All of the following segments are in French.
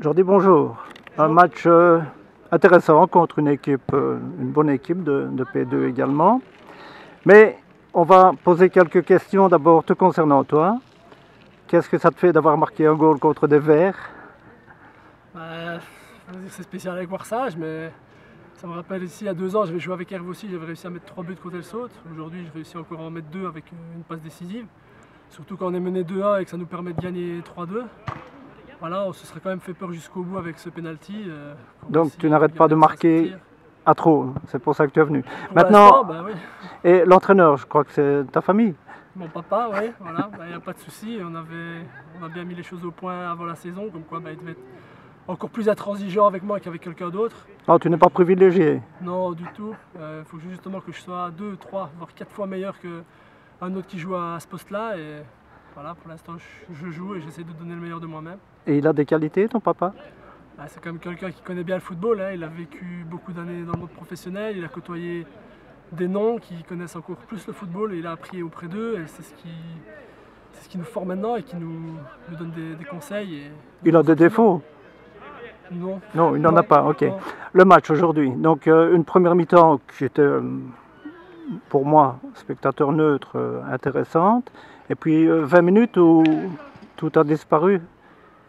Jordi, bonjour. Un match intéressant contre une équipe, une bonne équipe de P2 également. Mais on va poser quelques questions d'abord te concernant toi. Qu'est-ce que ça te fait d'avoir marqué un goal contre des Verts? C'est spécial avec Warsage, mais ça me rappelle ici, il y a 2 ans, j'avais joué avec Herve aussi, j'avais réussi à mettre 3 buts contre le Saute. Aujourd'hui, j'ai réussi encore à en mettre 2 avec une passe décisive. Surtout quand on est mené 2-1 et que ça nous permet de gagner 3-2. Voilà, on se serait quand même fait peur jusqu'au bout avec ce penalty. Donc tu n'arrêtes pas de marquer à trop, c'est pour ça que tu es venu. Pour maintenant, oui. Et l'entraîneur, je crois que c'est ta famille? Mon papa, oui, voilà, il n'y a pas de souci. On a bien mis les choses au point avant la saison, comme quoi il devait être encore plus intransigeant avec moi qu'avec quelqu'un d'autre. Non, tu n'es pas privilégié? Non, du tout. Il faut justement que je sois 2, 3, voire 4 fois meilleur qu'un autre qui joue à ce poste-là. Et voilà, pour l'instant, je joue et j'essaie de donner le meilleur de moi-même. Et il a des qualités, ton papa? C'est quand même quelqu'un qui connaît bien le football, hein. Il a vécu beaucoup d'années dans le monde professionnel, il a côtoyé des noms qui connaissent encore plus le football et il a appris auprès d'eux et c'est ce qui nous forme maintenant et qui nous donne des conseils. Il a des défauts? Non. Non, il n'en a pas, ok. Non. Le match aujourd'hui, donc une première mi-temps qui était pour moi, spectateur neutre, intéressante, et puis 20 minutes où tout a disparu.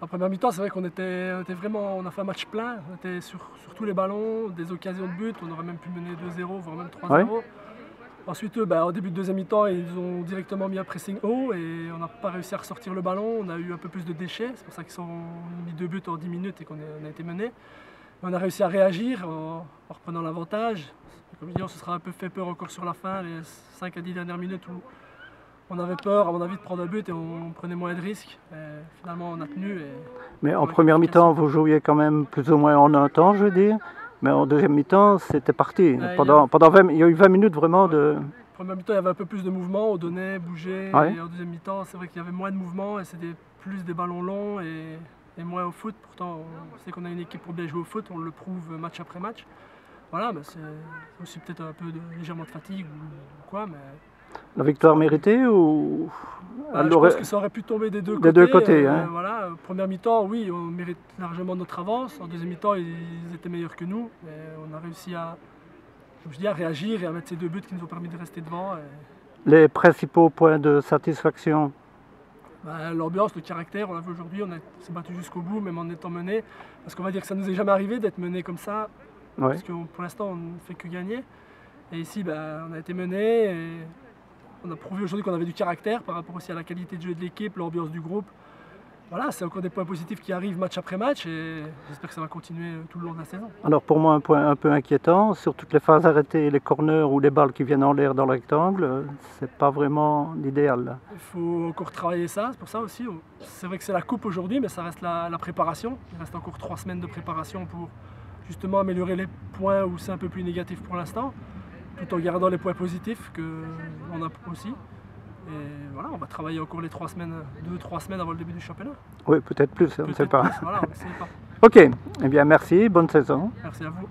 En première mi-temps, c'est vrai qu'on était vraiment, on a fait un match plein, on était sur tous les ballons, des occasions de but, on aurait même pu mener 2-0, voire même 3-0. Ouais. Ensuite, au début de deuxième mi-temps, ils ont directement mis un pressing haut et on n'a pas réussi à ressortir le ballon, on a eu un peu plus de déchets, c'est pour ça qu'ils ont mis 2 buts en 10 minutes et qu'on a été mené. On a réussi à réagir en reprenant l'avantage. Comme je dis, on se sera un peu fait peur encore sur la fin, les 5 à 10 dernières minutes où on avait peur, à mon avis, de prendre un but et on prenait moins de risques. Et finalement, on a tenu. Mais en première mi-temps, vous jouiez quand même plus ou moins en un temps, je veux dire. Mais en deuxième mi-temps, c'était parti. Il y a eu 20 minutes vraiment de... En première mi-temps, il y avait un peu plus de mouvement, on donnait, bougeait. Ouais. Et en deuxième mi-temps, c'est vrai qu'il y avait moins de mouvement et c'était plus des ballons longs et moins au foot. Pourtant, on sait qu'on a une équipe pour bien jouer au foot, on le prouve match après match. Voilà, c'est aussi peut-être un peu légèrement de fatigue ou quoi, mais... La victoire méritée ou... Je pense que ça aurait pu tomber des deux côtés. Hein. Voilà, première mi-temps, oui, on mérite largement notre avance. En deuxième mi-temps, ils étaient meilleurs que nous. Et on a réussi à réagir et à mettre ces 2 buts qui nous ont permis de rester devant. Les principaux points de satisfaction? L'ambiance, le caractère, on l'a vu aujourd'hui, on s'est battu jusqu'au bout, même en étant mené. Parce qu'on va dire que ça ne nous est jamais arrivé d'être mené comme ça. Ouais. Parce que pour l'instant, on ne fait que gagner. Et ici, on a été mené. Et on a prouvé aujourd'hui qu'on avait du caractère par rapport aussi à la qualité de jeu de l'équipe, l'ambiance du groupe. Voilà, c'est encore des points positifs qui arrivent match après match et j'espère que ça va continuer tout le long de la saison. Alors pour moi, un point un peu inquiétant, sur toutes les phases arrêtées, les corners ou les balles qui viennent en l'air dans le rectangle, c'est pas vraiment l'idéal. Il faut encore travailler ça, c'est pour ça aussi. C'est vrai que c'est la coupe aujourd'hui, mais ça reste la préparation. Il reste encore 3 semaines de préparation pour justement améliorer les points où c'est un peu plus négatif pour l'instant, tout en gardant les points positifs qu'on a aussi. Et voilà, on va travailler encore les 2-3 semaines avant le début du championnat. Oui, peut-être plus, on ne sait pas. Voilà, on ne sait pas. Ok, eh bien merci, bonne saison. Merci à vous.